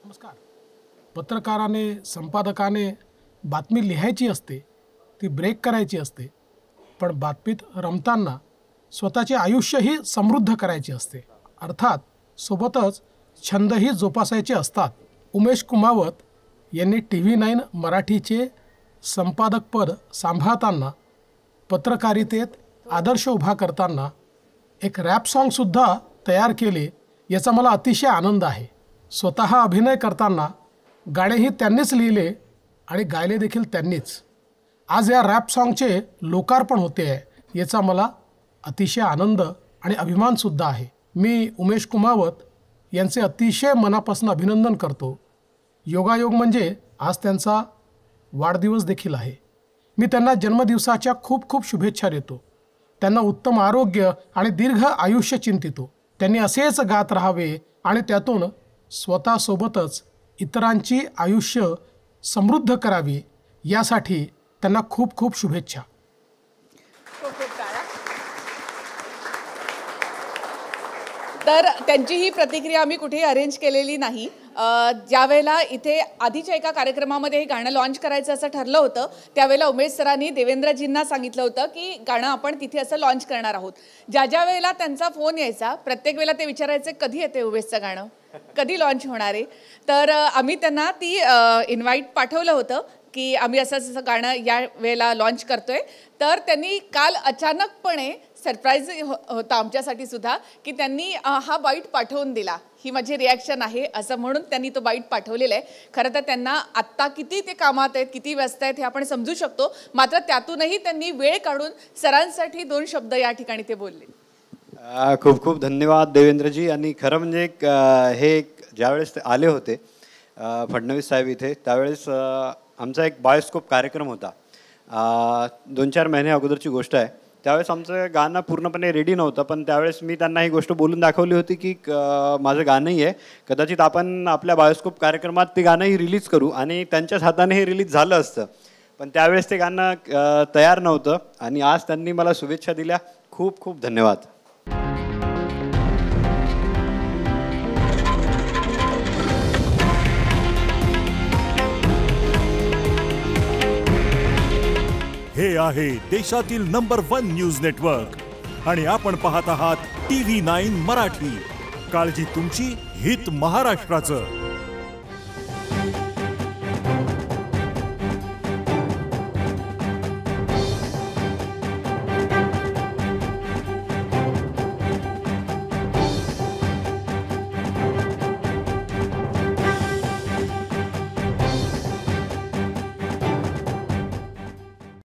नमस्कार. पत्रकाराने संपादकाने बातमी लिहायची असते, ती ब्रेक करायची असते, पण बातमीत रमताना स्वतःचे आयुष्यही समृद्ध करायचे असते. अर्थात सोबतच छंदही जोपासायचे असतात. उमेश कुमावत यांनी TV9 मराठीचे संपादकपद सांभाळताना, पत्रकारितेत आदर्श उभा करताना एक रॅप सॉन्गसुद्धा तयार केले, याचा मला अतिशय आनंद आहे. स्वतः अभिनय करताना गाणेही त्यांनीच लिहिले आणि गायले देखील त्यांनीच. आज या रॅप सॉन्गचे लोकार्पण होते आहे, याचा मला अतिशय आनंद आणि अभिमानसुद्धा आहे. मी उमेश कुमावत यांचे अतिशय मनापासून अभिनंदन करतो. योगायोग म्हणजे आज त्यांचा वाढदिवस देखील आहे. मी त्यांना जन्मदिवसाच्या खूप खूप शुभेच्छा देतो. त्यांना उत्तम आरोग्य आणि दीर्घ आयुष्य चिंतितो. त्यांनी असेच गात राहावे आणि त्यातून स्वतःसोबतच इतरांची आयुष्य समृद्ध करावी, यासाठी त्यांना खूप खूप शुभेच्छा. तर त्यांची ही प्रतिक्रिया आम्ही कुठेही अरेंज केलेली नाही. ज्यावेळेला इथे आधीच्या एका कार्यक्रमामध्ये हे गाणं लॉन्च करायचं असं ठरलं होतं, त्यावेळेला उमेश सरांनी देवेंद्रजींना सांगितलं होतं की गाणं आपण तिथे असं लॉन्च करणार आहोत. ज्या वेळेला त्यांचा फोन यायचा, प्रत्येक वेळेला ते विचारायचे कधी येते उमेशचं गाणं, कधी लॉन्च होणार आहे. तर आम्ही त्यांना ती इन्व्हाइट पाठवलं होतं की आम्ही असं गाणं या वेळेला लॉन्च करतोय. तर त्यांनी काल अचानकपणे सरप्राईज होता आमच्यासाठी सुद्धा की त्यांनी हा बाईट पाठवून दिला. ही माझी रिॲक्शन आहे असं म्हणून त्यांनी तो बाईट पाठवलेला आहे. खरं तर त्यांना आत्ता किती ते कामात आहेत, किती व्यस्त आहेत हे आपण समजू शकतो. मात्र त्यातूनही त्यांनी वेळ काढून सरांसाठी 2 शब्द या ठिकाणी ते बोलले. खूप खूप धन्यवाद देवेंद्रजी. आणि खरं म्हणजे हे ज्यावेळेस ते आले होते फडणवीस साहेब इथे, त्यावेळेस आमचा एक बायोस्कोप कार्यक्रम होता. 2-4 महिने अगोदरची गोष्ट आहे. त्यावेळेस आमचं गाणं पूर्णपणे रेडी नव्हतं, पण त्यावेळेस मी त्यांना ही गोष्ट बोलून दाखवली होती की माझं गाणंही आहे, कदाचित आपण आपल्या बायोस्कोप कार्यक्रमात ते गाणंही रिलीज करू, आणि त्यांच्याच हाताने हे रिलीज झालं असतं. पण त्यावेळेस ते गाणं तयार नव्हतं आणि आज त्यांनी मला शुभेच्छा दिल्या. खूप खूप धन्यवाद. हे आहे देशातील नंबर 1 न्यूज नेटवर्क आणि आपण पाहत आहात TV9 मराठी. काळजी तुमची, हित महाराष्ट्राचं.